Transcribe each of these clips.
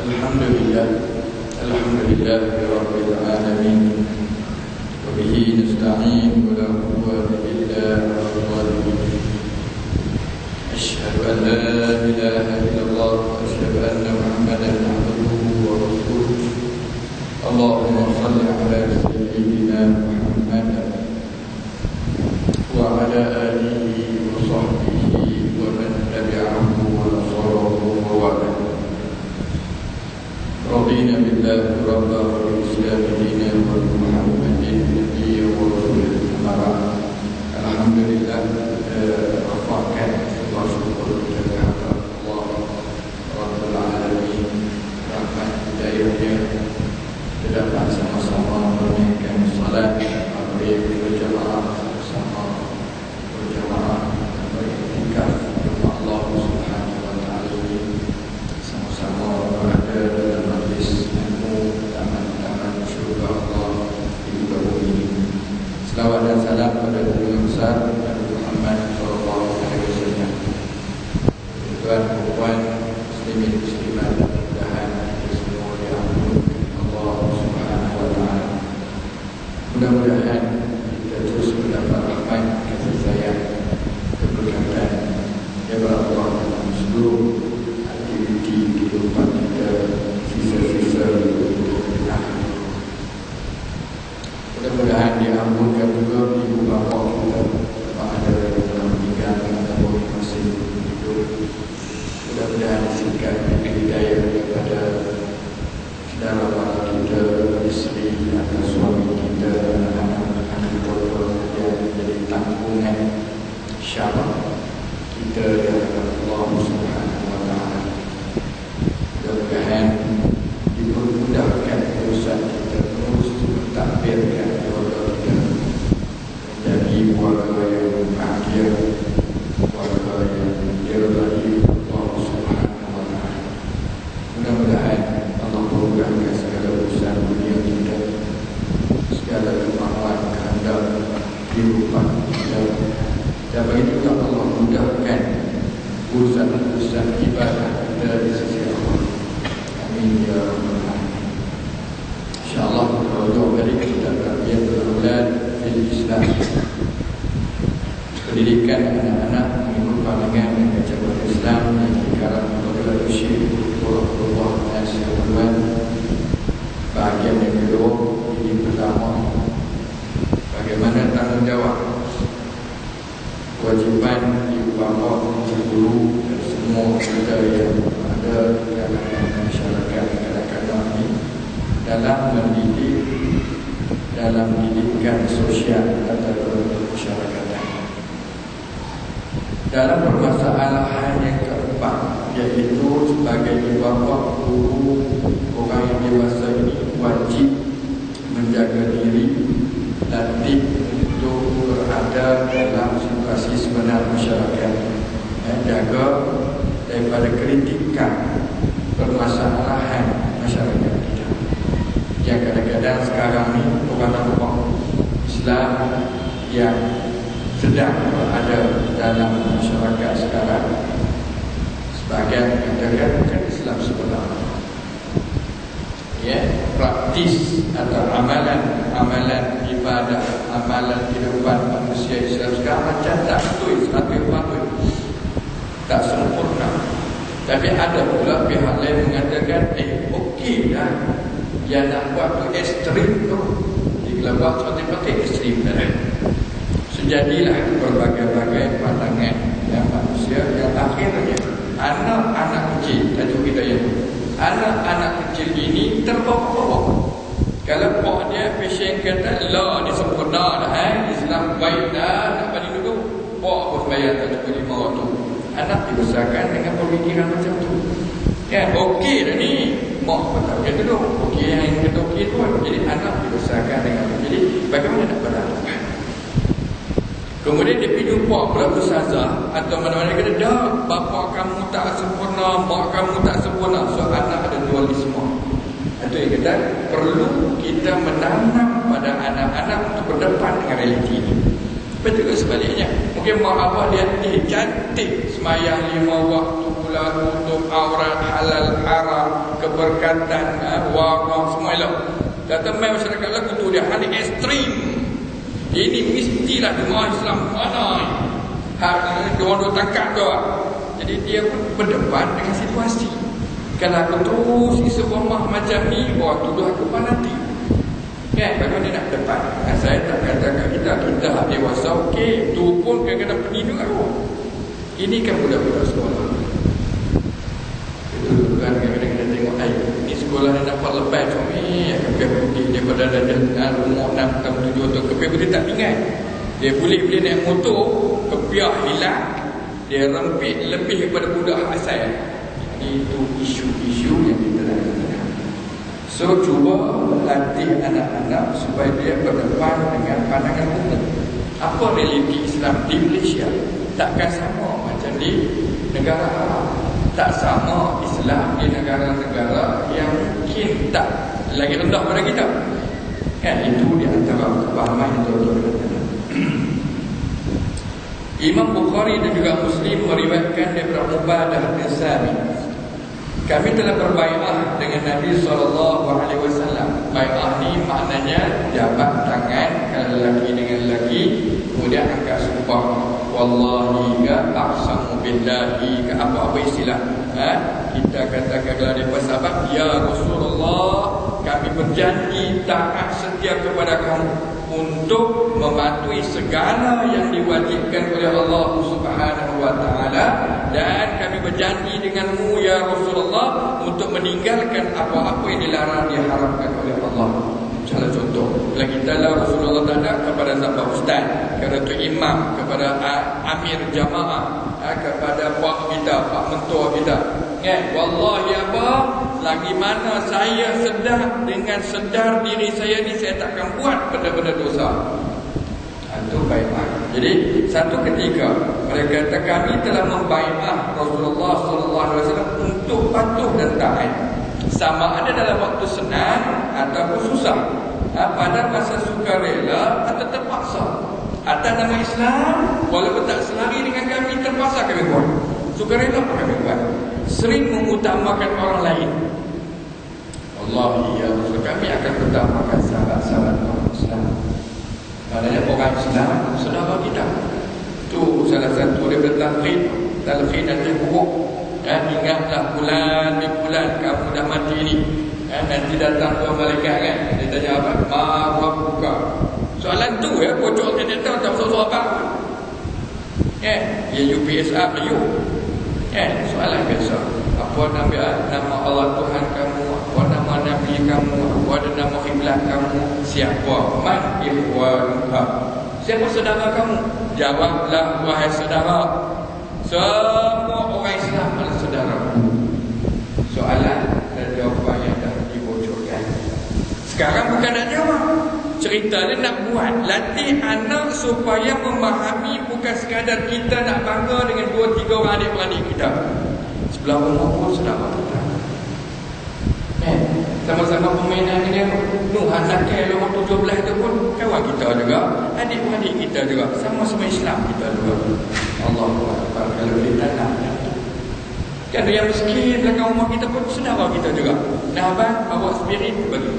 Alhamdulillah Rabbil Alamin. Wa bihi nasta'in wa la quwwata illa billah. Asyhadu an la ilaha illallah wa asyhadu anna Muhammadan abduhu wa rasuluh. Allahumma shalli ala sayyidina Muhammad wa ala alihi wa sahbihi wa man tabi'ahu wa nasarahu wa wala. Radina billahi rabba wa islam dina wa Muhammadin nabiyya wa rasulullah. Alhamdulillah, rafa'kan wa syukur kepada Allah Rabbul Alamin. Rahmat hidayahnya terdapat sama-sama menunaikan salat maghrib berjamaah bersama berjamaah beriktikaf kepada Allah Subhanahu wa taala ini, sama-sama berada dalam majlis ilmu taman-taman syurga Allah di muka bumi ini. Selawat dan salam pada Nabi besar Nabi Muhammad sallallahu alaihi wasallam. Tuan puan muslimin muslimat, mudah-mudahan kita semua diampuni Allah Subhanahu wa taala. Mudah-mudahan kita terus mendapat rahmat, kasih sayang, keberkatan daripada Allah dalam seluruh aktiviti kehidupan kita, sisa-sisa hidup kita. Mudah-mudahan diampunkan juga ibu bapa kita yang ada dalam meninggal ataupun masih hidup. Mudah-mudahan diberikan hidayah kepada saudara mara kita, isteri atau suami kita, anak-anak keluarga yang menjadi tanggungan syarat kita dari Allah Subhanahu wa taala. Mudah-mudahan dipermudahkan urusan kita terus mentadbirkan keluarga kita menjadi keluarga yang bahagia, keluarga yang diridai Allah Subhanahu wa taala. Mudah-mudahan Allah memudahkan segala urusan dunia kita, segala kemauan kehendak kehidupan kita, dan begitu juga Allah mudahkan urusan-urusan ibadah kita di sisi Allah. Amin ya rabbal alamin. InsyaAllah kalau dari kita tarbiyah al-aulad fil Islam, pendidikan anak-anak mengikut pandangan dan ajaran Islam yang dikarang oleh Syekh Rasulullah SAW. Bahagian yang kedua, ini pertama, bagaimana tanggungjawab kewajipan ibu bapa, guru dan semua kita yang ada di kalangan masyarakat kadang-kadang ini dalam mendidik, dalam pendidikan sosial atau masyarakatan. Dalam permasalahan yang keempat, iaitu sebagai ibu bapa, guru, orang yang dewasa ini wajib menjaga diri, latih untuk berada dalam situasi sebenar masyarakat, jaga daripada kritikan permasalahan masyarakat kita. Yang kadang-kadang sekarang ni orang-orang Islam yang sedang berada dalam masyarakat sekarang, sebagian mengatakan bukan Islam sebenar, praktis atau amalan ibadah, amalan kehidupan manusia Islam sekarang macam tak betul, patut tak sempurna. Tapi ada pula pihak lain mengatakan okey dah, yang nak buat tu ekstrim tu, jika buat seperti ekstrim dah. Sejadilah berbagai-bagai pandangan yang manusia yang akhirnya anak-anak kecil, tajuk kita yang anak-anak kecil ini terbawa-bawa. Kalau pak dia passion kata la ni sempurna dah, Islam baik dah, nak balik dulu, pak pun bayar tak cukup 5 waktu. Anak dibesarkan dengan pemikiran macam tu. Kan okey dah ni, mak pun tak kata dulu, okey yang kata okey tu. Jadi anak dibesarkan dengan tu. Jadi bagaimana nak berlaku? Kemudian dia pergi jumpa pula ustazah atau mana-mana, dia kata dah, bapa kamu tak sempurna, mak kamu tak sempurna. So anak ada dualisme. Itu yang kata perlu kita menanam pada anak-anak untuk berdepan dengan realiti ini. Betul ke sebaliknya? Mungkin mak abah dia cantik, semayang 5 waktu, pula tutup aurat, halal haram, keberkatan, warah, semua elok. Kata main masyarakat lagu tu dia hal ekstrim. Ini mestilah jemaah Islam mana hak orang tangkap tu. Jadi dia pun berdepan dengan situasi. Kalau aku terus istiqamah macam ni, orang tuduh aku fanatik. Kan, kalau dia nak depan, saya tak katakan kita hak dewasa, okey, tu pun kadang-kadang penindu aku. Ini kan budak-budak sekolah. Itu kan kadang-kadang kita tengok, ni sekolah ni dapat lepas comel, kepih putih daripada ada umur 6, 7 tu, kepih putih tak tinggal. Dia boleh naik motor, kepiah hilang, dia rempit lebih daripada budak asal. Itu isu-isu yang kita nak katakan. So cuba latih anak-anak supaya dia berdepan dengan pandangan umum. Apa realiti Islam di Malaysia? Takkan sama macam di negara Arab. Tak sama Islam di negara-negara yang mungkin tak lagi rendah pada kita. Kan itu di antara kepahaman yang tuan-tuan. Imam Bukhari dan juga Muslim meriwayatkan daripada Ubadah bin Samit. Kami telah berbai'ah dengan Nabi SAW. Bai'ah ni maknanya jabat tangan kalau lelaki dengan lelaki, kemudian angkat sumpah. Wallahi ka aqsamu billahi ka apa-apa istilah. Kita katakan kalau dia sahabat, ya Rasulullah, kami berjanji taat setia kepada kamu untuk mematuhi segala yang diwajibkan oleh Allah Subhanahu wa taala, dan kami berjanji denganmu ya Rasulullah untuk meninggalkan apa-apa yang dilarang diharamkan oleh Allah. Salah contoh, kalau kita lah Rasulullah tak ada, kepada sahabat ustaz, kepada tu imam, kepada amir jamaah, kepada pak kita, pak mentua kita. Wallahi apa, lagi mana saya sedar dengan sedar diri saya ni, saya takkan buat benda-benda dosa. Itu bai'ah. Jadi satu ketika mereka kata kami telah membai'ah Rasulullah SAW untuk patuh dan taat, sama ada dalam waktu senang ataupun susah, pada masa sukarela atau terpaksa. Atas nama Islam, walaupun tak selari dengan kami, terpaksa kami buat. Sukarela apa kami buat? Sering mengutamakan orang lain. Wallahi ya Rasul, kami akan utamakan sahabat-sahabat orang Islam. Maknanya orang Islam saudara kita. Itu salah satu daripada talqin nanti buruk. Ingatlah bulan ni bulan kamu dah mati ni. Nanti datang tuan malaikat kan, dia tanya apa? Ma rabbuka. Soalan tu pocok dia tahu tak soal apa. Ya UPSA Melayu. Soalan biasa. Apa nama Allah Tuhan kamu? Apa nama Nabi kamu? Apa ada nama kiblat kamu? Siapa? Man ikhwanuka? Siapa saudara kamu? Jawablah wahai saudara, semua orang Islam adalah saudara. Soalan dan jawapan yang dah dibocorkan. Sekarang bukan nak jawab, cerita dia nak buat, latih anak supaya memahami, bukan sekadar kita nak bangga dengan 2-3 orang adik-beradik kita. Sebelah rumah pun saudara kita. Sama-sama permainan dia. Anak ke umur 17 tu pun kawan kita juga, adik-beradik kita juga, sama-sama Islam kita juga. Allahu Akbar. Kalau kita nak kan yang miskin belakang rumah kita pun saudara kita juga. Nah abang bawa spirit bagi.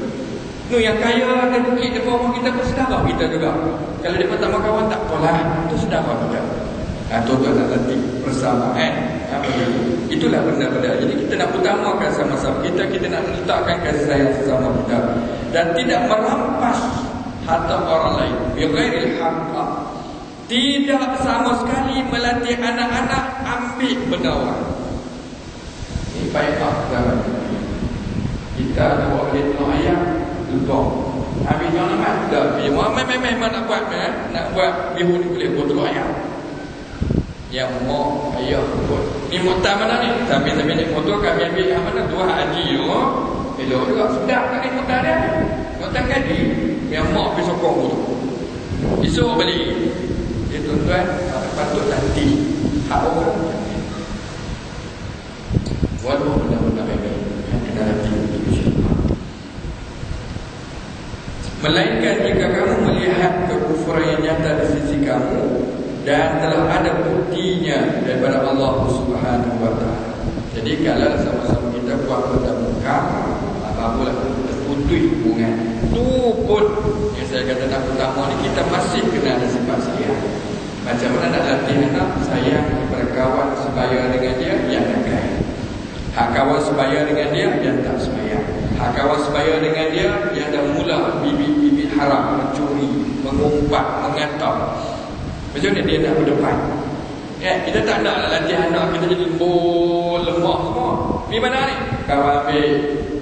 Yang kaya dan bukit depan rumah kita pun saudara kita juga. Kalau dia pertama kawan tak apalah, itu saudara kita. Tuan-tuan nak latih persamaan. Itulah benda-benda. Jadi kita nak utamakan sama-sama kita nak letakkan kasih sayang sesama kita, dan tidak merampas harta orang lain bighairil haqq. Tidak sama sekali melatih anak-anak ambil benda orang. Ini baiklah kita nak buat tengok ayam lupa habis jangan amat dah memang nak buat bihun ni boleh buat telur ayam yang mau ayah buat ni motor mana ni, tapi naik motor kami ambil yang mana dua haji elok juga sedap kat ni motor dia, motor gaji yang mau pergi sokong tu esok balik. Tuan-tuan patut nanti hak orang waduh benda-benda baik yang kena nanti melainkan jika kamu melihat kekufuran yang nyata di sisi kamu dan telah ada buktinya daripada Allah Subhanahu wa taala. Jadi kalau sama-sama kita buat benda muka putih hubungan. Tu pun yang saya kata nak utama ni, kita masih kena ada sifat sayang. Macam mana nak latih anak sayang kepada kawan sebaya dengan dia yang nakal. Hak kawan sebaya dengan dia yang tak sebaya. Hak kawan sebaya dengan dia yang dah mula bibit-bibit haram, mencuri, mengumpat, mengatap. Macam mana dia nak berdepan? Kita tak nak latih anak kita jadi lemah semua. Di mana ni? Kawan ambil.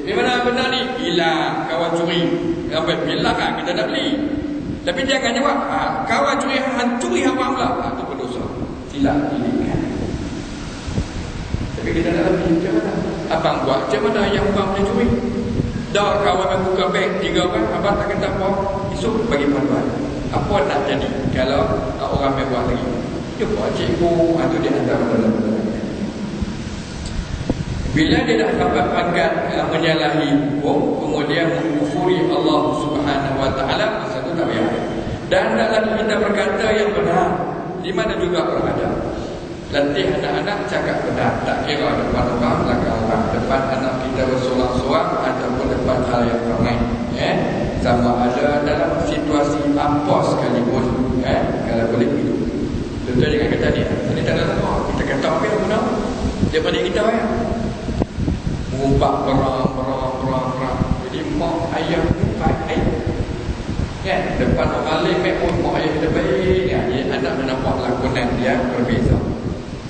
Di mana benda ni? Hilang. Kawan curi. Sampai bilang kan kita nak beli. Tapi jangan jawab, kawan curi abang pula. Itu berdosa. Silap dilihat. Tapi kita nak latih macam mana? Abang buat macam mana yang abang boleh curi? Dah kawan yang buka bank 3 orang, abang tak kata apa. Esok bagi panduan. Apa nak jadi kalau orang main buat lagi? Dia buat cikgu, itu dia hantar benda-benda. Bila dia dah dapat pangkat menyalahi hukum, kemudian mengkufuri Allah Subhanahu Wa Taala, masa itu tak payah. Dan dalam kita berkata yang benar, di mana juga berada. Latih anak-anak cakap benar, tak kira depan orang, belakang orang, depan anak kita bersorak-sorak ataupun depan hal yang ramai. Sama ada dalam situasi apa sekalipun, kalau boleh hidup. Contoh dengan kata ni, tadi tak ada apa, kita kata apa yang guna, dia pada kita ya. Mengumpat berang. Jadi mak ayah umpat ayah. Depan orang lain mak ayah kita baik. Jadi anak nampak lakonan dia berbeza.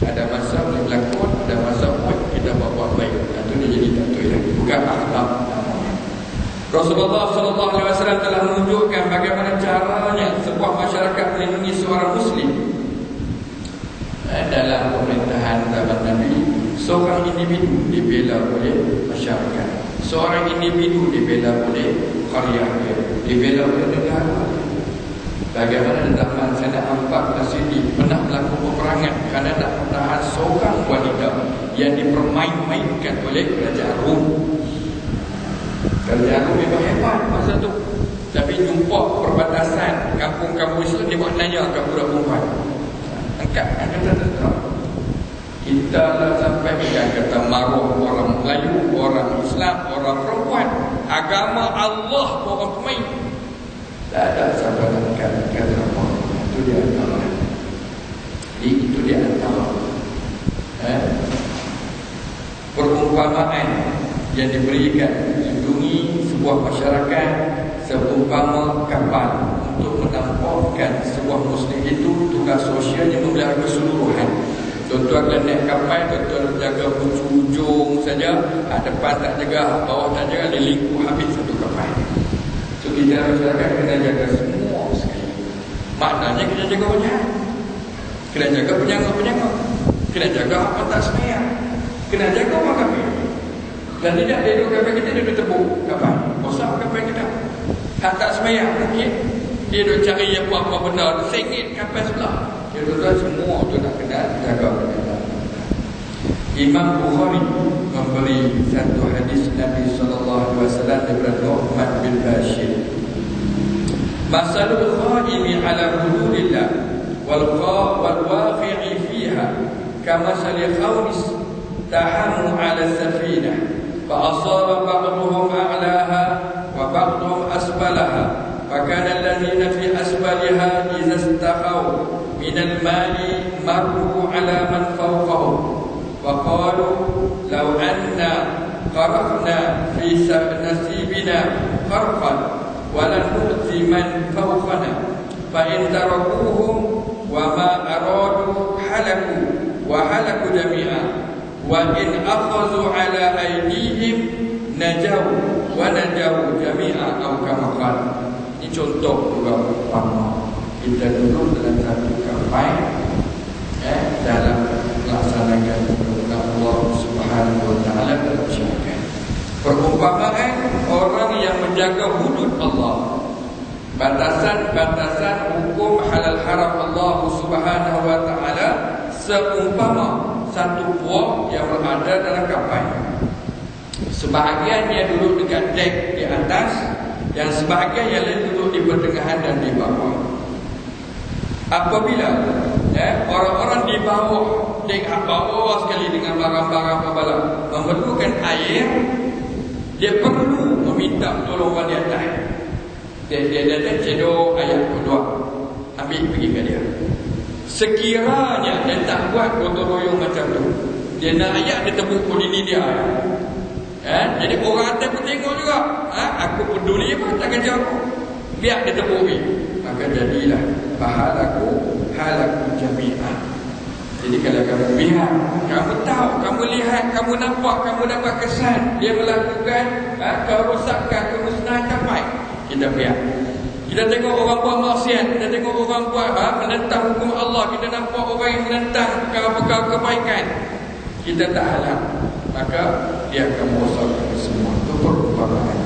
Ada masa boleh berlakon, ada masa kita buat baik. Itu dia jadi tak betul lagi. Bukan akhlak namanya. Rasulullah SAW telah menunjukkan bagaimana caranya sebuah masyarakat melindungi seorang Muslim. Dalam pemerintahan zaman Nabi, seorang individu dibela oleh masyarakat, seorang individu dibela oleh qaryah, dibela oleh negara. Bagaimana zaman Sayyidina Ammar As-Siddiq pernah melakukan peperangan kerana nak menahan seorang wanita yang dipermain-mainkan oleh kerajaan Rom. Kerajaan Rom memang hebat masa tu, tapi jumpa perbatasan kampung-kampung Islam, dia buat nanya ke budak perempuan, angkat kata tentera. Kita lah sampai kata maruah orang Melayu, orang Islam, orang perempuan, agama Allah orang pemain. Tak ada sampai kata apa. Itu dia antara. Itu dia antara perumpamaan yang diberikan lindungi sebuah masyarakat seumpama kapal untuk menampakkan sebuah Muslim itu tugas sosialnya memelihara keseluruhan. Tuan-tuan kalau naik kapal, tuan-tuan jaga ujung saja, depan tak jaga, bawah tak jaga, dia lingkup habis satu kapal. So kita masyarakat kena jaga semua sekali. Maknanya kena jaga penjahat, kena jaga penjaga-penjaga, kena jaga apa tak semayang, kena jaga orang kafir. Dan tidak dia duduk kapal kita, dia duduk tebuk kapal, rosak kapal kita. Hak tak semayang mungkin dia duduk cari apa-apa benda, sengit kapal sebelah. Dia duduk semua tu nak kena jaga. Imam Bukhari memberi satu hadis Nabi SAW daripada Nu'man bin Bashir. Masalul khaimi ala hududillah wal waqi'i fiha kamasali khawnis tahamu ala safinah fa asaba ba'duhum a'laha wa ba'duhum asfalaha فكان الذين في أسفلها إذا استخوا من الماء مروا على من فوقهم وقالوا لو أننا غرقنا في نصيبنا غرقا ولن نؤذي من فوقنا فإن تركوهم وما أرادوا حلكوا وهلكوا جميعا وإن أخذوا على أيديهم نجوا ونجوا جميعا أو كما قال. Ini contoh juga umpama kita duduk dalam satu kapal dalam melaksanakan perintah Allah Subhanahu Wa Taala dalam syariat. Perumpamaan orang yang menjaga hudud Allah, batasan-batasan hukum halal haram Allah Subhanahu Wa Taala, seumpama satu buah yang berada dalam kapal. Sebahagian dia duduk dekat dek di atas, yang sebahagian yang lain duduk di pertengahan dan di bawah. Apabila orang-orang di bawah, dek bawah sekali dengan barang-barang pembalap memerlukan air, Dia perlu meminta tolong orang di atas. Dia datang cedok ayat kedua, ambil pergi ke dia. Sekiranya dia tak buat gotong royong macam tu, dia nak ayat dia tepuk pun ini dia. Jadi orang atas pun tengok juga. Aku peduli apa tak kerja aku, biar dia tepuk ni. Maka jadilah halaku jami'an. Jadi kalau kamu lihat, kamu tahu, kamu lihat, kamu nampak, kamu dapat kesan dia melakukan kerosakan, kemusnahan capai, kita biar. Kita tengok orang buat maksiat, kita tengok orang buat menentang hukum Allah, kita nampak orang yang menentang perkara-perkara kebaikan, kita tak halang, maka dia akan merosakkan semua. Itu perumpamaan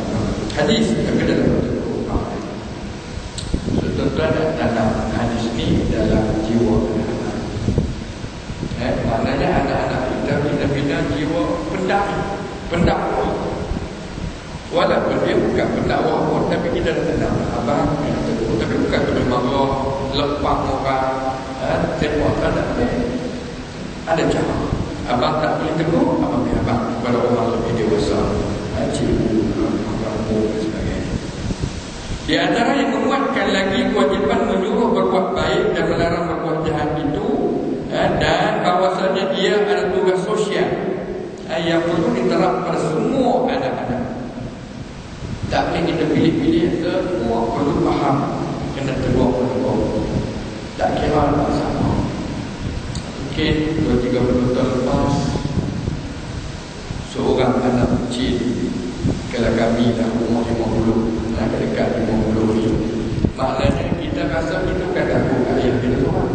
hadis yang ada dalam perumpamaan. Tuan-tuan dan tanam hadis ni dalam jiwa anak-anak. Maknanya anak-anak kita bina jiwa pendakwa. Walaupun dia bukan pendakwa pun, tapi kita dah tenang. Abang yang teguh, tapi bukan kena marah, lepak orang, tembak tak ada. Ada cara. Abang tak boleh teguh, abang biar abang kepada orang lebih dewasa, cikgu, kamu dan sebagainya. Di antara yang menguatkan lagi kewajipan menyuruh berbuat baik dan melarang berbuat jahat itu, dan bahawasanya ia adalah tugas sosial yang perlu diterap pada semua anak-anak. Tak boleh kita pilih-pilih, semua perlu faham, kena tegur-tegur. Tak kira tak sama. Mungkin 2-3 tahun lepas, seorang anak kecil, kalau kami dah umur 50, dekat 50 ni, maknanya kita rasa kita kan takut kat ayah kita seorang.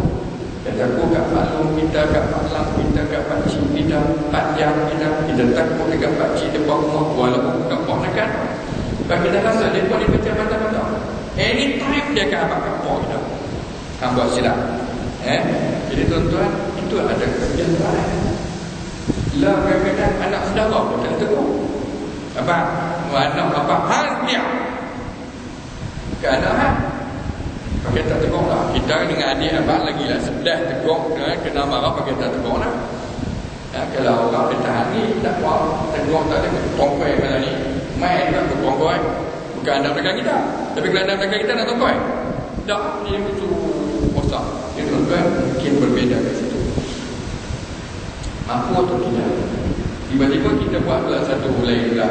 Kita takut kat maklum kita, kat maklum kita, kat pakcik kita, panjang kita takut dekat pakcik depan rumah, walaupun bukan ponakan. Sebab kita rasa mereka ni macam mata-mata. Anytime dia akan abang kapal kita. Buat silap. Jadi tuan-tuan, itu ada kebiasaan. Lah kadang-kadang anak saudara pun tak tegur. Abang, anak abang hal dia. Bukan anak hal. Pakai tak tegur lah. Kita dengan adik abang lagi lah sedih tegur. Kena marah pakai tak tegur lah. Kalau orang dia tahan ni, tak buat tegur tak ada tongkai macam ni. Main juga ke tongkai. Bukan anak belakang kita. Tapi kalau anak belakang kita nak tongkai, tak, ni betul kosak. Jadi tuan-tuan, mungkin berbeza kat situ. Mampu atau tidak? Tiba-tiba kita buat pula satu lain pula.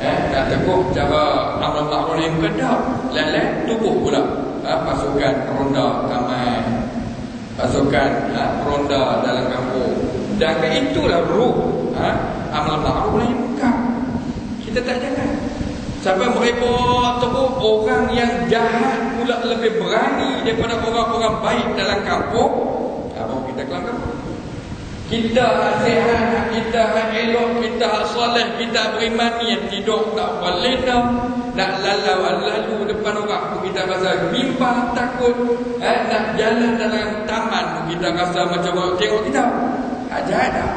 Nak tegur cara amal ma'ruf nahi munkar dah. Lain-lain tubuh pula. Pasukan ronda taman, pasukan ronda dalam kampung. Dan itulah ruh amal ma'ruf nahi munkar. Kita tak jaga. Sampai mereka teruk orang yang jahat pula lebih berani daripada orang-orang baik dalam kampung. Apa kita kelam kampung? Kita sihat, kita elok, kita soleh, kita beriman yang tidur tak boleh nak lalu depan orang pun kita rasa bimbang, takut. Nak jalan dalam taman pun kita rasa macam orang tengok kita. Jahat dah.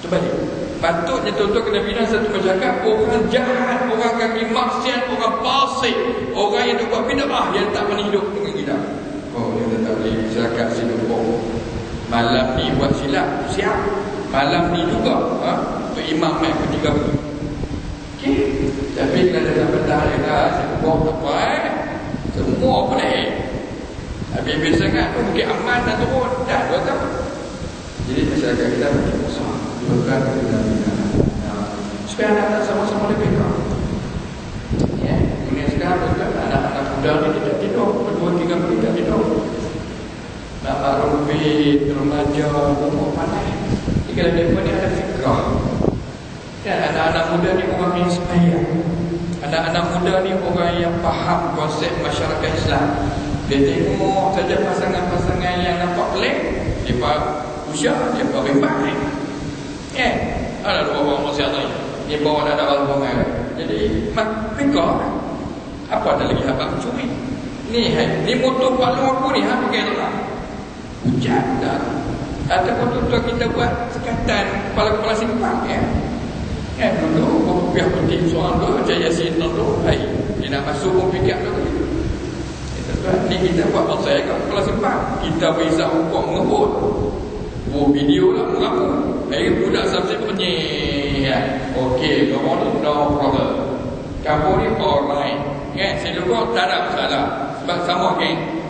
Terbalik. Patutnya tuan-tuan kena bina satu masyarakat orang jahat, orang kaki maksiat, orang fasik, orang yang buat bid'ah yang tak menidup dengan kita. Oh, kita tak boleh masyarakat sini. Malam ni buat silap, siap. Malam ni juga untuk imam main pun 3 hari. Okey. Tapi kalau dah petang dah, sebab tak apa semua boleh. Habis-habis sangat tu bukit aman dah turun. Dah 2 tahun. Jadi masyarakat kita macam besar. Bukan supaya anak-anak sama-sama lebih kau. Dunia sekarang betul, anak-anak muda ni tidak tidur, 2-3 menit tidak tidur. Nak baru lebih remaja, umur pandai. Jadi kalau mereka ni ada fikrah. Dan anak-anak muda ni orang yang inspire. Anak-anak muda ni orang yang faham konsep masyarakat Islam. Dia tengok saja pasangan-pasangan yang nampak pelik, dia usia, dia baik-baik. Ada 2 orang masyarakat ni. Dia bawa ada albungan. Jadi fikir apa ada lagi abang curi. Ni motor paling aku ni pakai tak lah. Hujan dah. Ataupun tuan-tuan kita buat sekatan kepala-kepala simpang dulu pihak penting soal tu macam Yasin tu. Dia nak masuk pun fikir tu. Ni kita buat pasal kat kepala simpang. Kita berisah hukum mengebut. Video lah mengaku. Budak sampai penyih Ya, okey, no problem. Kamu ni alright. Kan, saya lupa tak ada masalah. Sebab sama geng.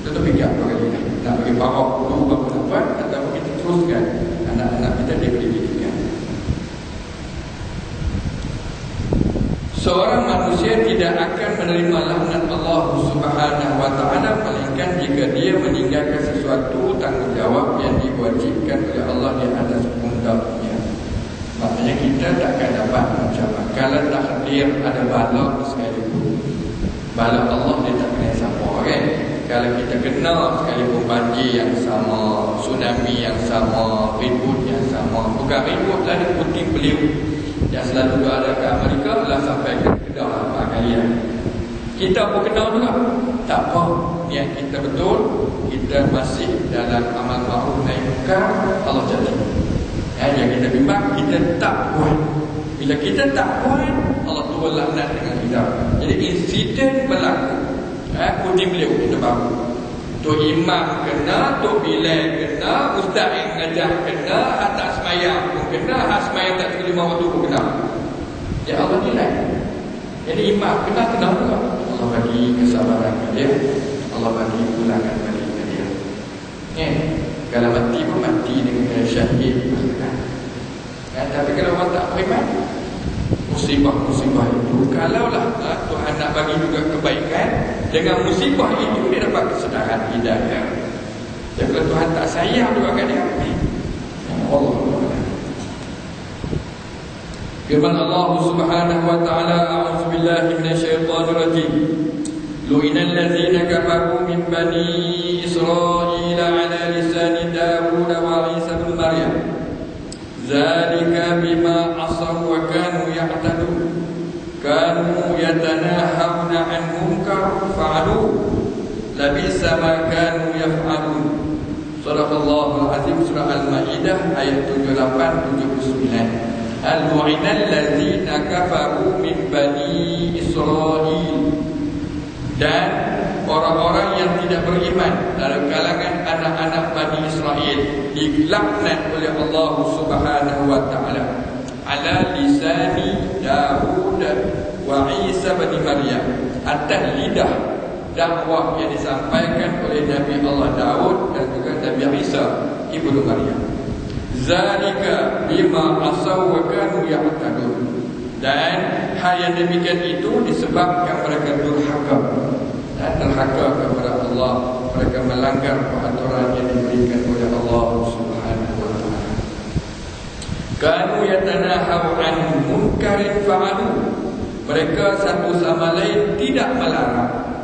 Kita fikir apa kali ni? Nak bagi parok dulu apa nak buat, atau kita teruskan anak-anak kita diberi didikan. Seorang manusia tidak akan menerima laknat Allah Subhanahu wa taala melainkan jika dia meninggalkan sesuatu tanggungjawab yang diwajibkan oleh Allah di atas pundaknya. Maknanya kita takkan dapat mencapai. Kalau takdir ada bala sekalipun, bala Allah dia tak kena siapa, kan? Kalau kita kena sekalipun banjir yang sama, tsunami yang sama, ribut yang sama, bukan ribut lah, dia puting beliung yang selalu ada ke Amerika lah sampai ke Kedah kalian. Kita pun kena juga. Tak apa, niat kita betul, kita masih dalam amal ma'ruf nahi munkar, Allah jaga. Yang kita bimbang, kita tak buat. Bila kita tak buat, Allah turun laknat dengan kita. Jadi insiden berlaku, puting beliung kita baru. Tok imam kena, Tok Bilal kena, ustaz yang mengajar kena, atas semayang pun kena, semayang tak terima waktu pun kena. Ya Allah nilai. Jadi imam kena juga. Allah bagi kesabaran ke dia, Allah bagi ulangan balik ke dia. Kalau mati pun mati dengan syahid. Tapi kalau orang tak beriman, musibah-musibah itu, kalaulah Tuhan nak bagi juga kebaikan, dengan musibah itu dia dapat kesedaran hidayah. Dan kalau Tuhan tak sayang juga kat dia, Allah. Firman Allah Subhanahu wa taala, a'udzu billahi minasyaitonir rajim. Lu'inal ladzina kafaru min bani Israil 'ala lisani Dawud wa Isa bin Maryam. Zalika bima asaw wa kanu ya'tadun. Kanu yatanahawna 'an munkar fa'alu. Labisa ma kanu yaf'alun. Shadaqallahul azim. Surah Al-Maidah ayat 78-79. Al-mu'inal ladzina kafaru min bani Israil. Dan orang-orang yang tidak beriman dalam kalangan anak-anak Bani Israel dilaknat oleh Allah Subhanahu wa taala ala lisani Daud wa Isa bin Maryam, atas lidah dakwah yang disampaikan oleh Nabi Allah Daud dan juga Nabi Isa ibnu Maryam. Zalika bima asaw wa kanu ya'tadun. Dan hal yang demikian itu disebabkan mereka durhaka dan derhaka kepada Allah. Mereka melanggar peraturan yang diberikan oleh Allah Subhanahu wa taala. Kanu yatanahaw an munkarin fa'alu. Mereka satu sama lain tidak melarang.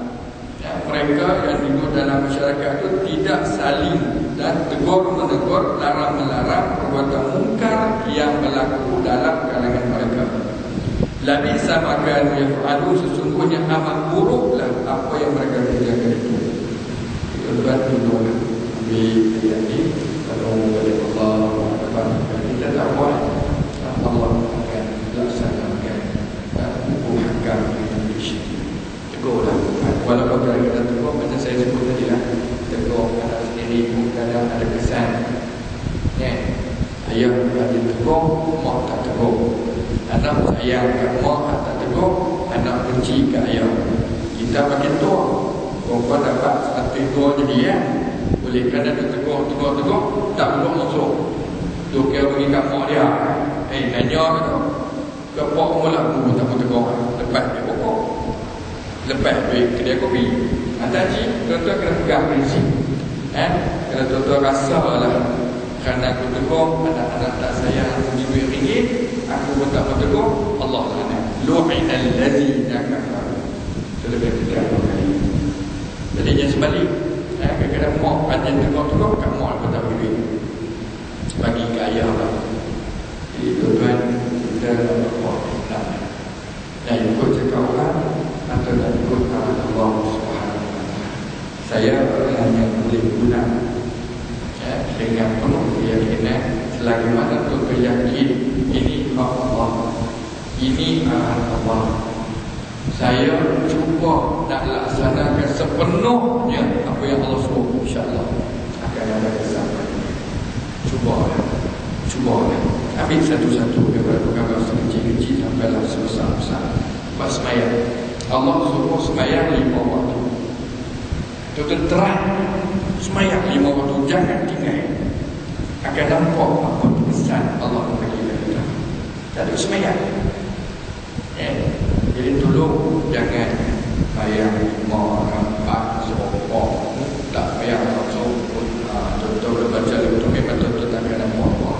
Mereka yang hidup dalam masyarakat itu tidak saling dan tegur-menegur, larang-melarang perbuatan munkar yang berlaku dalam kalangan mereka. Labisa makan yaf'alu, sesungguhnya amat buruklah apa yang mereka kerjakan itu. Tuan-tuan dulu ambil ayat ini, kalau oleh Allah kita tak buat, Allah akan laksanakan hukum hakam di Indonesia. Tegurlah, walaupun kalau kita tegur, macam saya sebut tadi lah, tegur anak sendiri pun kadang ada kesan. Ayah ada tegur, mak tak tegur. Anak sayang kat mak, tak tegur. Anak benci kat ayah. Kita makin tua, kau dapat satu tua jadi ya. Boleh kerana dia tegur, tak belum masuk. Tu kira pergi kat mak dia, nanya kata, ke mak mula aku tak mau tegur. Lepas dia pokok, lepas duit kedai kopi. Haji, tuan-tuan kena pegang prinsip. Kalau tuan-tuan rasa lah, kerana aku tegur, anak-anak tak sayang aku RM1, aku pun tak mau tegur, Allah laknat. Lu'inal ladzina kafaru. Itu lebih kejam kali. Jadi jangan sebalik. Kadang-kadang mak panjang tegur-tegur, kat mak pun tak beri. Bagi ke ayah lah. Jadi tuan-tuan, kita buat laknat. Dan ikut cakap orang, atau tak ikut Allah Subhanahu wa taala. Saya hanya boleh guna dengan penuh keyakinan, selagi mana tu yakin ini hak Allah, ini arahan Allah. Saya cuba nak laksanakan sepenuhnya apa yang Allah suruh, insya-Allah akan ada kesan. Cuba. Ambil satu-satu daripada perkara sekecil-kecil sampailah sebesar-besar. Lepas semayang, Allah suruh semayang 5 waktu. Itu terang semayang 5 waktu. Jangan tinggal. Akan nampak apa pesan Allah bagi kita. Tak ada semayang. Jadi tolong jangan semayang 5 4 seorang. Tak semayang contoh baca itu memang contoh tak akan nampak apa.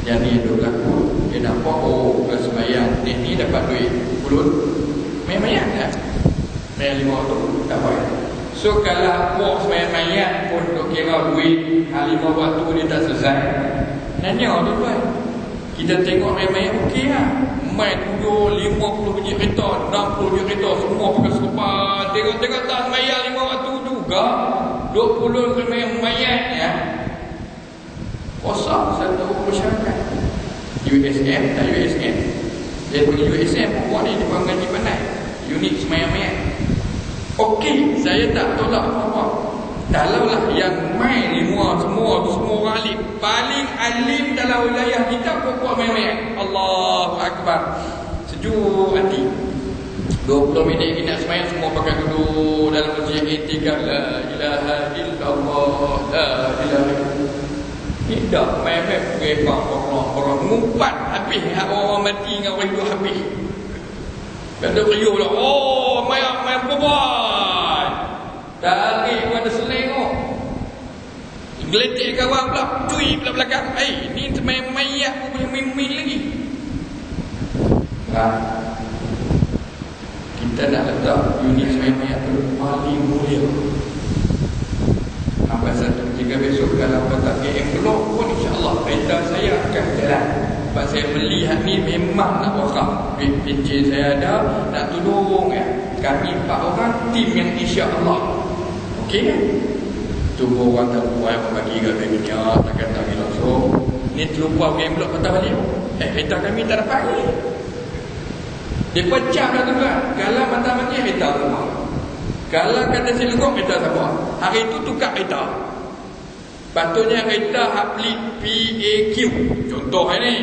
Yang ni dia berlaku, dia nampak kalau semayang ni dapat duit pulut, semayang kan? Semayang 5 waktu tak payah. So kalau buat semayang pun duk kira duit 5 waktu dia tak selesai. Nanya tuan-tuan, kita tengok semayang okey lah. Main tujuh 50 biji kereta, 60 biji kereta, semua pakai serupan. Tengok-tengok tak semayang 5 waktu juga. 20 semayang ya. Kosak satu masyarakat. USM tak USM. Dia punya USM buat ni dia mengaji pandai. Unit semayang-mayang. Okey, saya tak tolak apa-apa. Kalaulah yang main semua orang alim, paling alim dalam wilayah kita buat main-main. Allahu Akbar. Sejuk hati. 20 minit kita nak semayang, semua pakai duduk dalam masjid i'tikaf. La ilaha illallah, la ilaha illallah. Tidak main-main berebang orang ngumpat habis orang mati dengan orang hidup habis. Kata riuh lah, oh main perempuan tarik pada selengok, geletik kawan pula, cuy pula belakang. Ni main mayat pun boleh main lagi. Kita nak letak unit main mayat tu paling mulia. Sampai satu ketika besok kalau tak KM keluar pun insyaAllah kereta saya akan jalan. Sebab saya melihat ni memang nak wakaf. Duit pencen saya ada, nak tolong ya. Kami 4 orang, tim yang insyaAllah. Okey kan? Tunggu orang tak buat bagi kat dunia, takkan tak pergi langsung. Ni terlupa game blok patah balik. Kereta kami tak dapat lagi. Dia pecah dah tu kan. Kalau patah balik kereta semua. Kalau kata silukuk kereta sama. Hari itu tukar kereta. Patutnya kereta hak beli PAQ. Contoh ni.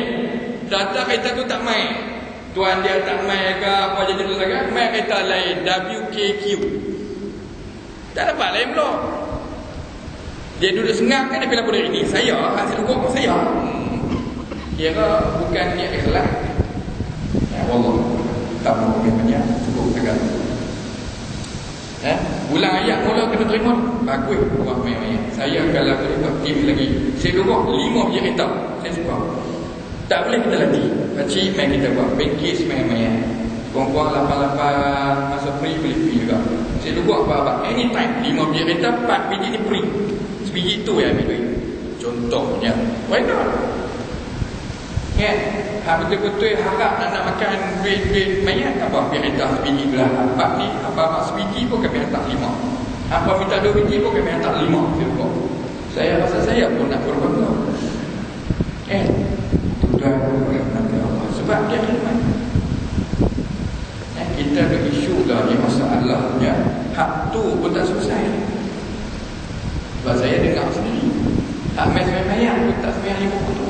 Data kereta tu tak main. Tuan dia tak main ke apa jadi tu sangat. Main kereta lain. WKQ. Tak dapat lain blok. Dia duduk sengak kan dia bilang pada ini. Saya hasil hukum saya. Dia bukan niat ikhlas. Allah. Tak mahu banyak. Cukup agak. Ulang ayat mula kena terima. Bagus buat main-main. Saya kalau boleh buat tim lagi, saya duduk 5 je kereta. Saya suka. Tak boleh kita latih. Pakcik main kita buat package main-main. Kurang-kurang 88 masa free boleh free juga. Saya duduk apa-apa anytime 5 biji kereta, 4 biji ni free. Sebiji tu yang ambil duit. Contohnya, why not? Kan? Hak betul-betul harap nak makan duit mayat apa? Biar hantar sebiji belah. Apa ni? Apa sebiji pun kami hantar 5. Apa minta 2 biji pun kami hantar 5. Saya rasa saya pun nak berbangga. Tuan nanti Allah. Sebab dia khidmat. Kita ada isu dah ni masalahnya. Hak tu pun tak selesai. Sebab saya dengar sendiri. Hak mayat pun tak semayang 5 waktu.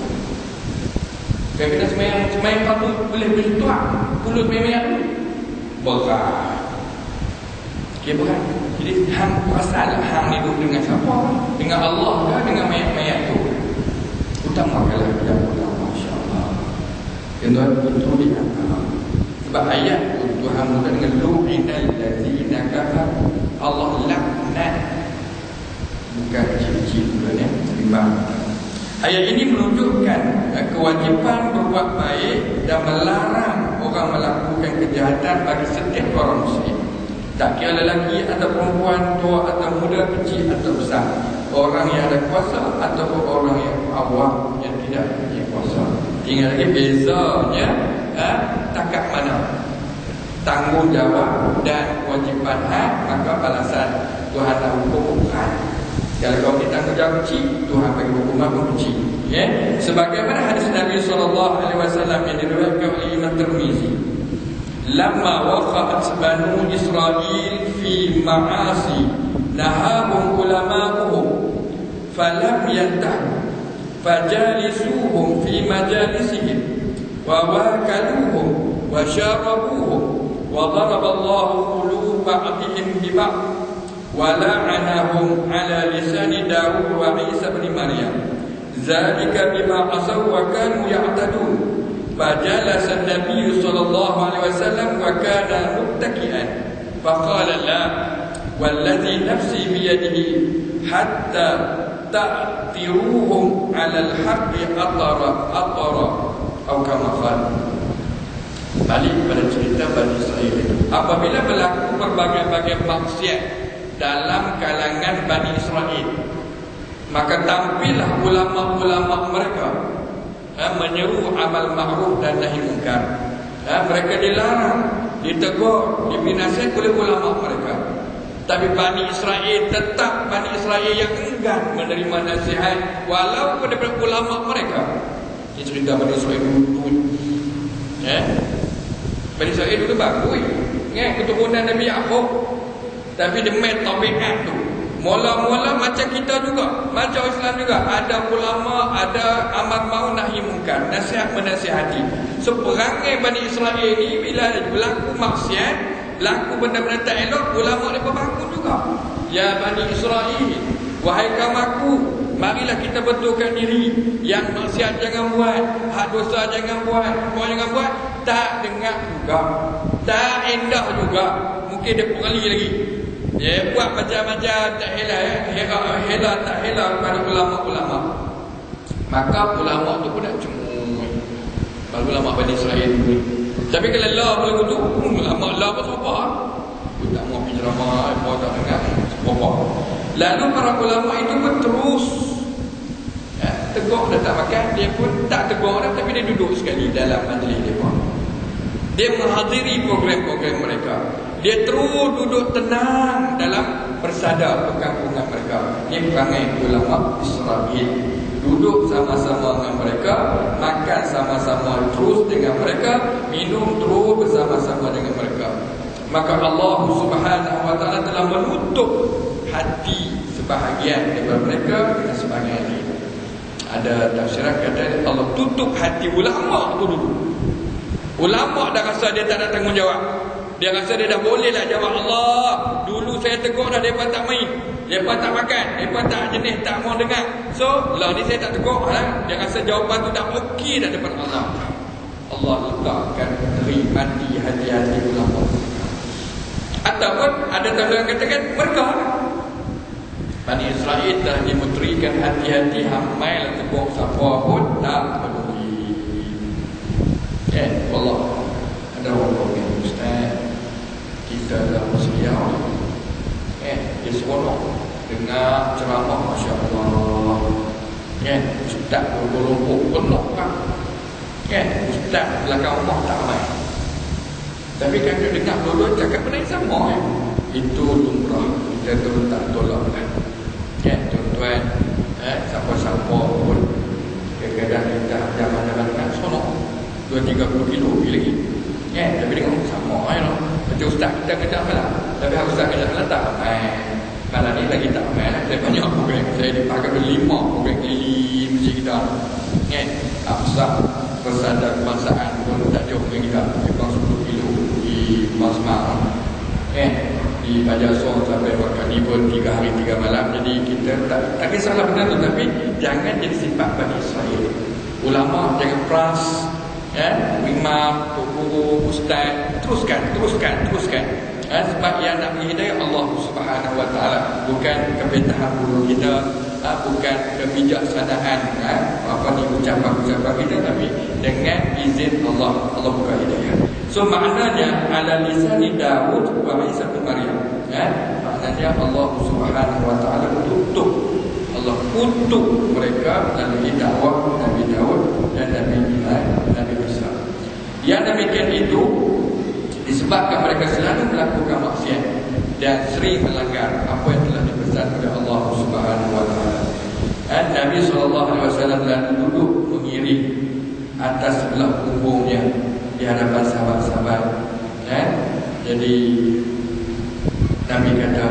Kalau kita semayang waktu boleh beli tuak pulut mayat tu berat. Okay, berat. Jadi hang perasan hang ni duduk dengan siapa? Dengan Allah ke dengan mayat-mayat tu? Utamakanlah kita pulang. Masya-Allah. Tuan itu dia. Sebab ayat Tuhan mula dengan lu'inal ladzina kafaru. Allah laknat. Bukan kecil-kecil pula ni. Timbang. Ayat ini menunjukkan kewajipan berbuat baik dan melarang orang melakukan kejahatan bagi setiap orang muslim. Tak kira lelaki atau perempuan, tua atau muda, kecil atau besar, orang yang ada kuasa ataupun orang yang awam yang tidak punya kuasa. Tinggal lagi bezanya takat mana tanggungjawab dan kewajipan hak, maka balasan Tuhan dah hukum hak. Kalau kita tanggungjawab kecil, Tuhan bagi hukuman pun kecil. Sebagaimana hadis Nabi SAW yang diriwayatkan oleh Imam Tirmizi. Lamma waqa'at Banu Israil fi ma'asi nahahum ulama'uhum falam yantahu fajalisuhum fi majalisihim wa wakaluhum wa syarabuhum wa daraba Allahu quluba ba'dihim bi ba'd wa la'anahum ala lisani Daud wa Isa bin Maryam zalika bima asaw wa kanu ya'tadun. Fajalasa an-nabiy sallallahu alaihi wasallam wa kana muttaki'an faqala la walladhi nafsi bi yadihi hatta ta'tiruhum 'ala al-haqqi atara atau kama qala. Balik pada cerita Bani Israel. Apabila berlaku berbagai-bagai maksiat dalam kalangan Bani Israel, maka tampillah ulama-ulama mereka menyeru amal ma'ruf dan nahi munkar. Mereka dilarang, ditegur, dibinasihkan oleh ulama mereka. Tapi Bani Israel tetap Bani Israel yang enggan menerima nasihat walaupun daripada ulama mereka. Ini cerita Bani Israel dulu. Bani Israel dulu bagus. Keturunan Nabi Yaqub. Tapi demi tabiat tu, mula-mula macam kita juga, macam Islam juga, ada ulama, ada amar ma'ruf nahi munkar, nasihat menasihati. So perangai Bani Israel ni bila berlaku maksiat, berlaku benda-benda tak elok, ulama mereka bangun juga. Ya Bani Israel, wahai kaum aku, marilah kita betulkan diri. Yang maksiat jangan buat, hak dosa jangan buat, kau jangan buat. Tak dengar juga, tak indah juga. Mungkin dia pengali lagi. Dia buat macam-macam tak hela tak hela kepada ulama-ulama. Maka ulama tu pun nak cemui. Kalau ulama Bani Israel ni. Tapi kalau Allah boleh tu, ulama Allah pun apa? Tak mau pergi ceramah, apa tak dengar, apa. Lalu para ulama itu pun terus tegur dah tak makan, dia pun tak tegur dah, tapi dia duduk sekali dalam majlis dia pun. Dia menghadiri program-program mereka. Dia terus duduk tenang dalam persada perkampungan mereka. Ini perangai ulama Israel. Duduk sama-sama dengan mereka, makan sama-sama terus dengan mereka, minum terus bersama-sama dengan mereka. Maka Allah Subhanahu wa taala telah menutup hati sebahagian daripada mereka dengan sebahagian lain. Ada tafsiran kata Allah tutup hati ulama tu dulu. Ulama dah rasa dia tak ada tanggungjawab. Dia rasa dia dah boleh lah jawab Allah. Dulu saya tegur dah, mereka tak main, mereka tak makan, mereka tak jenis, tak mau dengar. So lah ni saya tak tegur lah. Dia rasa jawapan tu dah okey dah daripada Allah. Allah letakkan mati hati-hati ulama. Ataupun ada tambahan katakan mereka Bani Israel dah dimutrikan hati-hati, hamai lah tegur siapa pun tak peduli. Allah ada orang yang ustaz kita dah musliah, dia seronok dengar ceramah, Masya Allah, ustaz bergelombok penuh kan, ustaz belakang rumah tak main. Tapi kan dia dengar dua-dua cakap benda yang sama, itu lumrah, kita tu tak tolak lah. Tuan-tuan, siapa-siapa pun kadang-kadang kita zaman-zaman kan seronok 2-30 kilo lagi. Tapi dengan sama macam ustaz kita kena malam. Tapi ustaz kena malam tak ramai. Malam ni lagi tak ramai lah. Saya banyak program. Saya dipakai 5 program keliling masjid kita. Ustaz persada kebangsaan pun tak jauh dengan kita. Lebih 10 kilo di Masmar. Di Pajason sampai Wakani pun 3 hari 3 malam. Jadi kita tak kisahlah benda tu. Tapi jangan jadi sifat Bani Israel. Ulama jangan peras, imam, guru, ustaz, teruskan. Sebab yang nak beri hidayah Allah Subhanahu wa taala, bukan kepintahan guru kita, bukan kebijaksanaan ucapan kita, tapi dengan izin Allah buka hidayah. So maknanya ala lisani Daud wa Isa bin Maryam. Maknanya Allah Subhanahu wa taala tutup mereka melalui dakwah Nabi Daud dan Nabi Isa. Yang demikian itu disebabkan mereka selalu melakukan maksiat dan sering melanggar apa yang telah dipesan oleh Allah Subhanahu wa taala. Nabi SAW lalu duduk mengiring atas sebelah punggungnya di hadapan sahabat-sahabat. Jadi Nabi kata,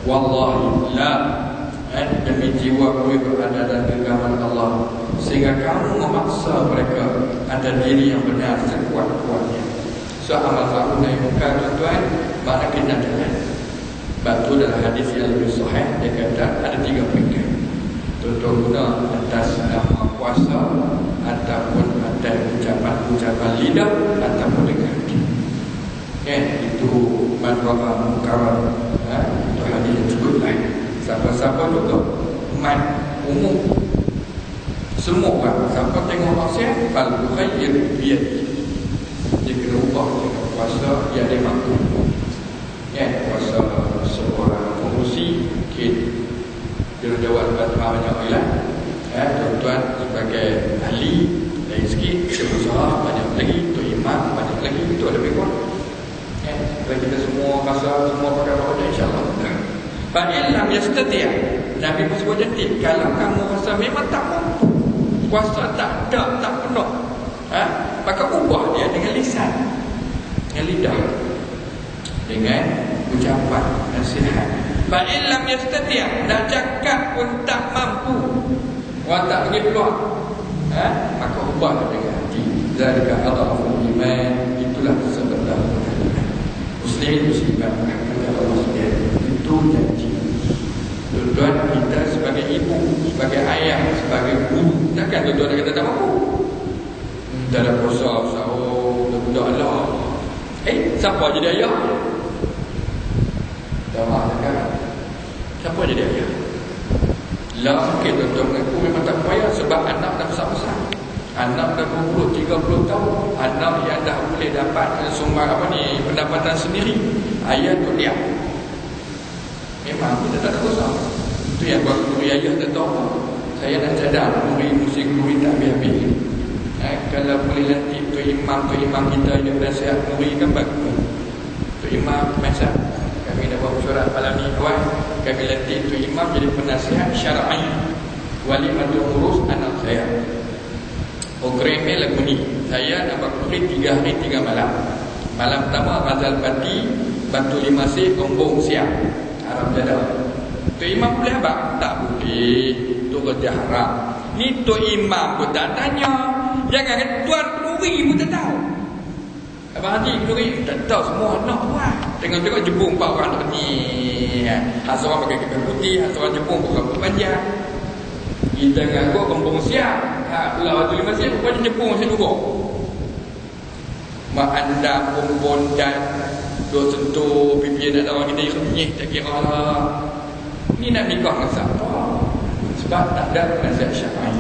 wallahi la demi jiwa kami berada dalam genggaman Allah, sehingga kamu memaksa mereka ada diri yang benar sekuat-kuatnya. So amal ma'ruf nahi munkar tuan-tuan, mana kena jalan. Batu dalam hadis yang lebih sahih, dia kata ada 3 peringkat. Tuan-tuan guna atas nama kuasa, ataupun atas ucapan lidah, ataupun dengan hati. Itu manfaat munkar. Itu hadis yang cukup lain. Siapa-siapa juga man umum, semua orang siapa tengok maksiat fal yukhayyir biyadi, dia kena ubah dengan kuasa yang dia mampu. Kuasa seorang pengurusi mungkin dia jawab banyak orang. Tuan-tuan sebagai ahli lain sikit, dia berusaha banyak lagi, tu imam banyak lagi, itu lebih kurang. Kalau kita semua rasa semua pakai roda, insyaAllah Fa'illam yastati', Nabi pun sebut jantik, kalau kamu rasa memang tak mampu, kuasa tak ada, tak penuh, maka ubah dia dengan lisan, dengan lidah, dengan ucapan nasihat. Fa'illam yastati', nak cakap pun tak mampu, orang tak pergi keluar, maka ubah dengan hati. Zalika adhaful iman, itulah sebenar muslimat kata Allah SWT. Itu janji. Tuan-tuan, kita sebagai ibu, sebagai ayah, sebagai guru, takkan tuan-tuan kata tak mampu. Tak ada puasa, sahur, budak Allah. Siapa jadi ayah? Tak maaf takkan. Siapa jadi ayah? Lah sakit tuan-tuan mengaku memang tak payah, sebab anak dah besar-besar. Anak dah 20, 30 tahun, anak yang dah boleh dapat sumber pendapatan sendiri. Ayah tu diam. Memang kita tak ada dosa. Itu yang buat guru ayah tak tahu. Saya nak cadang murid-murid guru tak habis-habis. Kalau boleh nanti tu imam kita yang nasihat murid kan bagus. Tu imam masa kami dah buat surat malam ni kawan. Kami latih tu imam jadi penasihat syar'i. Wali mantu urus anak saya. Programnya lagu ni. Saya nak buat murid 3 hari 3 malam. Malam pertama Razal Pati, Batu 5 C, Gombong Siap, Haram Jadah. Tu imam boleh abang? Tak boleh. Tu kerja haram. Ni tu imam pun tak tanya. Jangan kata tuan penuri pun tak tahu. Abang Haji penuri tak tahu, semua anak buat. Tengok-tengok jebung 4 orang nak ni. Seorang pakai kain putih, seorang jebung pakai rambut panjang. Kita ngaku Gombong Siap. Pulau Batu 5 C, rupanya jebung macam dua. Mak anda pompon dan dua sentuh pipi nak orang kita renyih tak kira lah. Ni nak nikah dengan siapa? Sebab tak ada nasihat syar'i.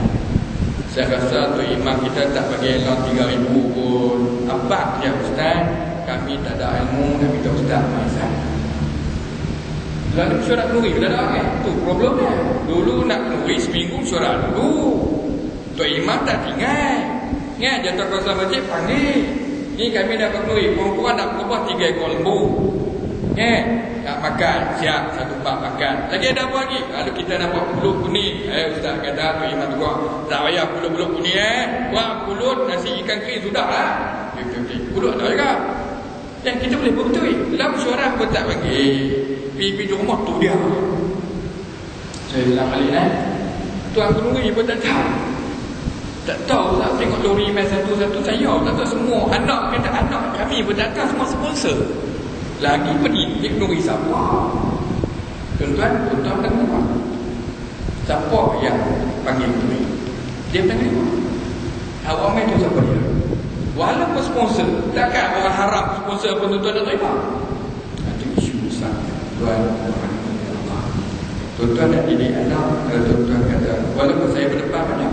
Saya rasa tu imam kita tak bagi elok 3,000 pun. Abang je ustaz, kami tak ada ilmu, kami tak ustaz Maizan. Lalu surat nuri tak ada tu problemnya. Dulu nak nuri seminggu surat dulu. Tu imam tak tinggal. Jatuh kuasa masjid panggil. Ni kami dapat nuri, perempuan nak berubah 3 ekor lembu. Nak makan, siap 1 bak makan. Lagi ada apa lagi? Lalu kita nak buat pulut kuning. Ustaz kata tu imam juga, tak payah pulut-pulut kuning buat pulut nasi ikan kering sudah lah. Pulut tak juga. Dan kita boleh buat betul. Dalam suara pun tak panggil. Pergi di rumah tu dia. Saya bilang balik tuan nuri pun tak tahu. Tak tahu tak tengok lori main satu-satu saya tak tahu semua anak kata anak kami pun tak tahu, semua sponsor. Lagi pendidik nuri siapa? Tuan-tuan tengok. Siapa yang panggil nuri? Dia panggil apa? Awak main tu siapa dia? Walaupun sponsor, takkan orang haram sponsor pun tuan-tuan nak terima. Itu isu besar. Tuan-tuan nak didik anak, kalau tuan-tuan kata walaupun saya berdepan banyak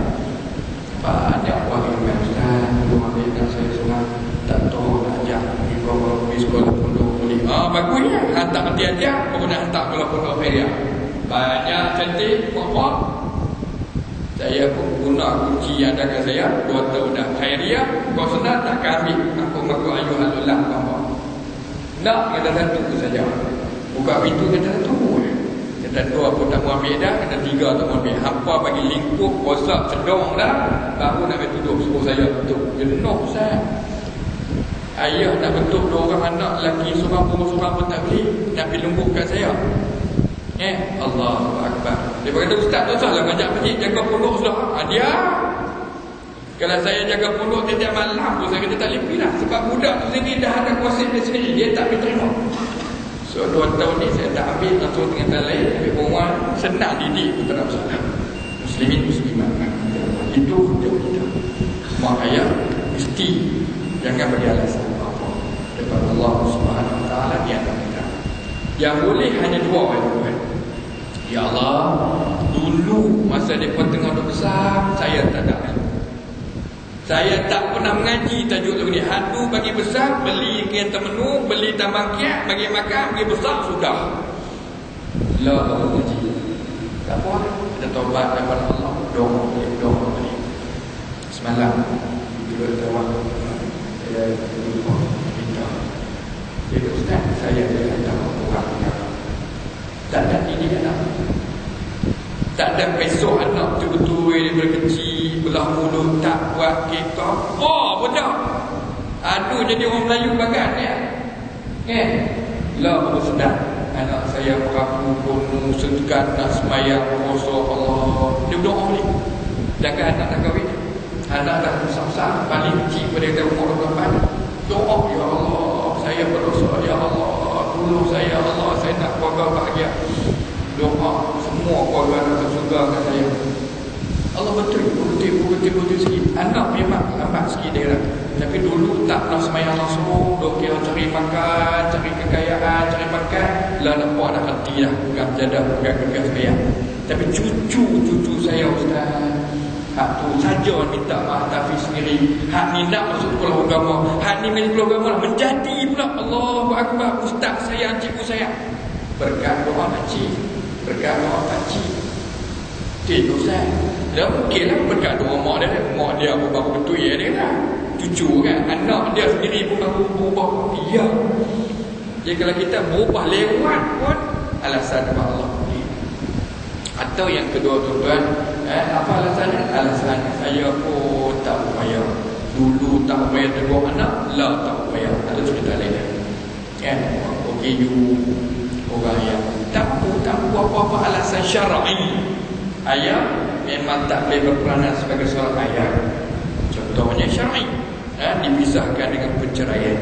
banyak orang yang Ustaz, rumah dia saya seorang tak tahu nak ajak pergi sekolah pondok boleh. Bagusnya hantar hati-hati baru nak hantar sekolah pondok Khairia. Banyak cantik puak-puak. Saya pun guna kunci yang ada kat saya 2 tahun dah Khairia. Kau senang tak ambil aku ayuh alullah puak-puak. Nak kata satu saja. Buka pintu kata satu. Kata 2 pun tak mau ambil dah, kata 3 tak mau ambil. Hampa bagi lingkup, rosak, cedong dah, baru nak ambil tutup. Suruh saya tutup. Jenuh Ustaz. Ayah nak bentuk 2 orang anak lelaki, seorang pun tak boleh. Nak pergi lembut kat saya. Allahu Akbar. Dia berkata, ustaz tu salah ngajak pergi jaga pondok sudah. Dia kalau saya jaga pondok tiap malam tu saya kata tak lebih lah. Sebab budak tu sendiri dah ada kuasa dia sendiri, dia tak boleh terima. So 2 tahun ni saya tak ambil langsung dengan lain. Ambil perempuan, senang didik pun tak ada masalah. Muslimin muslimat, itu hujah kita. Mak ayah mesti jangan bagi alasan apa daripada Allah Subhanahu Wa Taala di antara kita. Yang boleh hanya 2 orang. Ya Allah, dulu masa mereka tengah duduk besar, saya tak ada. Saya tak pernah mengaji tajuk lagu ni. Hadu bagi besar, beli kian temenu, beli tambang kiat, bagi makan, bagi besar, sudah. La mengaji. Tak apa, ada taubat daripada Allah. Doa ni. Semalam, bila tawak, saya lupa minta. Dia ustaz, saya kata orang yang tak ada didik anak. Tak ada besok anak betul-betul daripada kecil, belah mulut, tak buat kekak. Pun tak. Aduh, jadi orang Melayu bagat ya. Lah baru sedar. Anak saya berapu penuh, segan nak semayang, puasa Allah. Dia berdoa ni. Jangan anak tak kahwin. Anak dah besar-besar, paling kecil pada kita umur 28. Doa, ya Allah, saya berdosa, ya Allah, tolong saya, Allah, saya nak keluarga bahagia. Doa, semua keluarga nak tersuka kat saya. Allah betul sikit. Anak memang lambat sikit dia lah. Tapi dulu tak pernah semayang langsung. Dok kira cari makan, cari kekayaan, cari makan. Lah nampak dah hati dah. Bukan jadah, bukan gegas semayang. Tapi cucu saya ustaz, hak tu saja minta maaf tapi sendiri. Hak ni nak masuk sekolah agama. Hak ni main sekolah agama lah. Menjadi pula. Allahu Akbar. Ustaz saya, cikgu saya. Berkat doa pakcik. Berkat doa pakcik. Cikgu saya. Dah mungkin lah berkat doa mak dia. Mak dia pun baru betul ya dia lah. Cucu kan. Anak dia sendiri pun baru berubah. Ya. Jadi kalau kita berubah lewat pun alasan daripada Allah. Atau yang kedua tuan-tuan, apa alasannya? Alasannya saya pun tak upaya. Dulu tak upaya tegur anak, lah tak upaya. Ada cerita lain. Okay, you orang yang tak apa-apa alasan syar'i. Ayah memang tak boleh berperanan sebagai seorang ayah. Contohnya syar'i, dipisahkan dengan perceraian.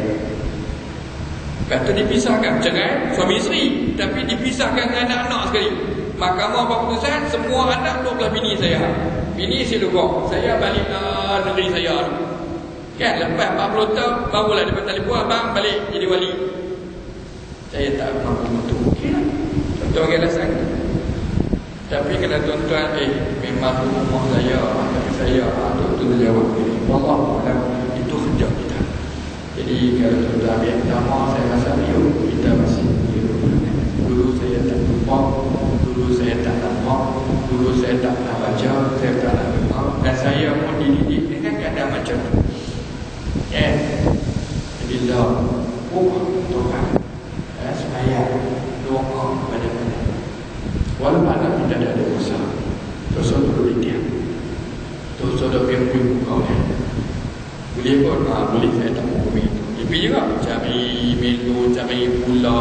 Kata dipisahkan, cerai suami isteri, tapi dipisahkan dengan anak-anak sekali. Mahkamah berputusan, semua anak tu belah bini saya. Bini saya lupa, saya balik negeri saya. Kan, lepas 40 tahun, barulah dia telefon, abang balik jadi wali. Saya tak mampu betul. Okay lah. Contoh alasan. Tapi kena tuan-tuan, memang rumah saya, tapi saya, tu jawab ini. Wallah, itu kerja kita. Jadi kalau tuan-tuan ambil pertama, saya rasa kita masih dulu saya tak lupa, dulu saya tak nampak, dulu saya tak pernah baca, saya tak pernah dengar, dan saya pun dididik dengan keadaan macam tu. Jadi Tuhan supaya doa kepada kita. Walaupun anak kita tidak ada masalah, dosa dulu dia, dosa dulu yang bukan boleh pun, boleh saya tak mau begitu. Tapi juga cari melu, cari pula,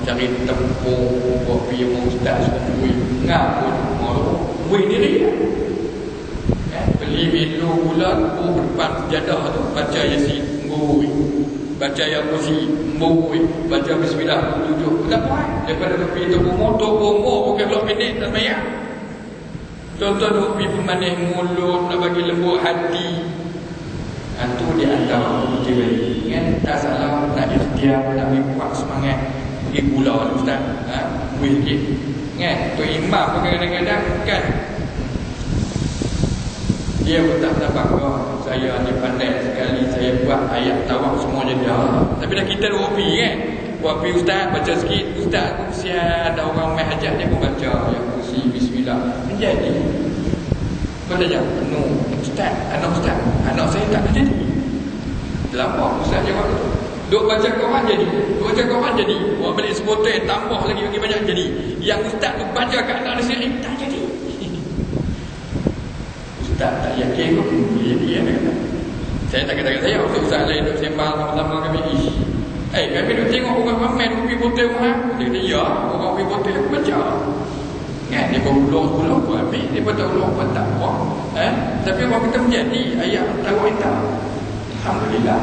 cari tepung, kopi yang ustaz semua ngapun mau buih diri. Beli melu pula, depan sejadah tu baca Yasin, buih. Baca yang kursi, buih. Baca bismillah, duduk. Tak apa. Daripada kopi tu umur bukan 10 minit tak bayar. Contoh kopi pemanis mulut, nak bagi lembut hati. Itu di antara bukti baik. Tak salah, nak ikhtiar, nak buat semangat. Pergi gula ustaz. Buih sikit. Tu imam pun kadang-kadang kan. Dia pun tak bangga. Saya ni pandai sekali. Saya buat ayat tawak semua je dah. Tapi dah kita dah kopi kan. Kopi ustaz baca sikit. Ustaz pun kesian. Ada orang main hajat dia pun baca. Yang kursi bismillah. Menjadi. Kau dah jawab. No. Ustaz. Anak saya tak jadi. Lama ustaz jawab tu. Duk baca Quran jadi. Buat balik sebotol tambah lagi bagi banyak jadi. Yang ustaz tu baca kat anak sendiri tak jadi. Ustaz tak yakin kau boleh jadi kan. Saya tak katakan saya ustaz lain duk sembang sama-sama kami. Kami duk tengok orang ramai duk pergi potel mahal. Dia kata, ya, orang pergi potel aku baca. Kan, dia pun ulung-ulung pun ambil. Dia pun tak ulung pun tak apa. Tapi orang kita menjadi ayat tahu kita. Alhamdulillah.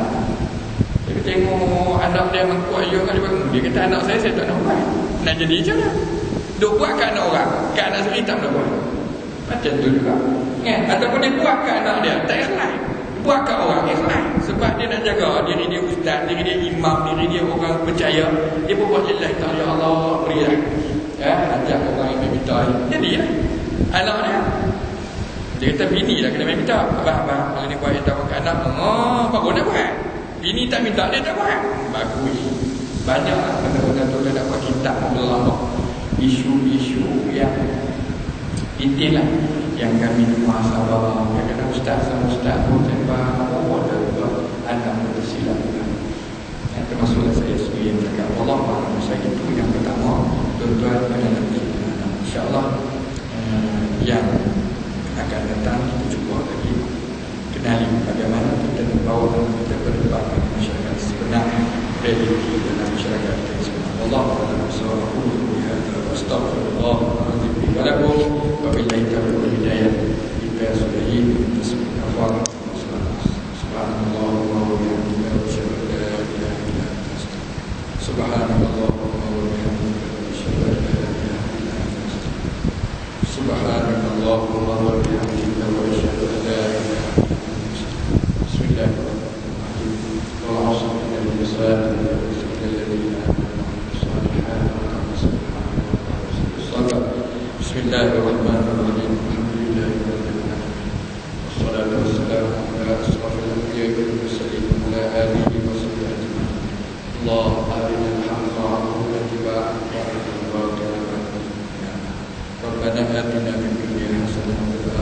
Dia tengok anak dia mengkuat ayah kan dia bangun. Dia kata, anak saya tak nak buat. Nak jadi macam mana? Duk buat kat anak orang. Kat anak sendiri tak nak buat. Macam tu juga. Kan? Ataupun dia buat kat anak dia. Tak ikhlas. Buat kat orang ikhlas. Sebab dia nak jaga diri dia ustaz, diri dia imam, diri dia orang percaya. Dia pun buat lillahi ta'ala, ya Allah berilah. Ajak orang yang minta. Jadi anak dia kata bini lah kena minta. Abang kalau ni buat yang tahu kat anak, bagus nak buat. Bini tak minta, dia tak buat. Bagus. Banyak lah benda-benda tu dia nak buat kitab lama. Isu-isu yang inti lah yang kami masalah. Kadang-kadang ustaz sama ustaz pun sembah ada juga anak bersilap juga. Yang termasuklah saya sendiri yang cakap Allah mahu saya itu yang pertama. Tuan-tuan pada nanti InsyaAllah yang akan datang kita cuba lagi kenali bagaimana kita membawa kita ke depan masyarakat sebenar, realiti dalam masyarakat kita sebenar. Allah Astagfirullahaladzim wabillahi taufiq wal hidayah. Kita sudahi Bismillahirrahmanirrahim. Subhanallah wa bihamdihi asyhadu an la ilaha illa anta subhanallah wa bihamdihi asyhadu an la ilaha illa anta subhanallah wa bihamdihi asyhadu an la ilaha illa anta. Bismillahirrahmanirrahim. Wal 'asri innal insana lafi khusr illa alladhina Bismillahirrahmanirrahim. Alhamdulillahi rabbil alamin. Wassalatu wassalamu ala asrafil anbiya'i wal mursalin wa ala alihi wa sahbihi ajma'in. Allahumma arina al-haqqa wa ittiba'ahu wa arina al-batila. Rabbana atina fid dunya hasanah wa fil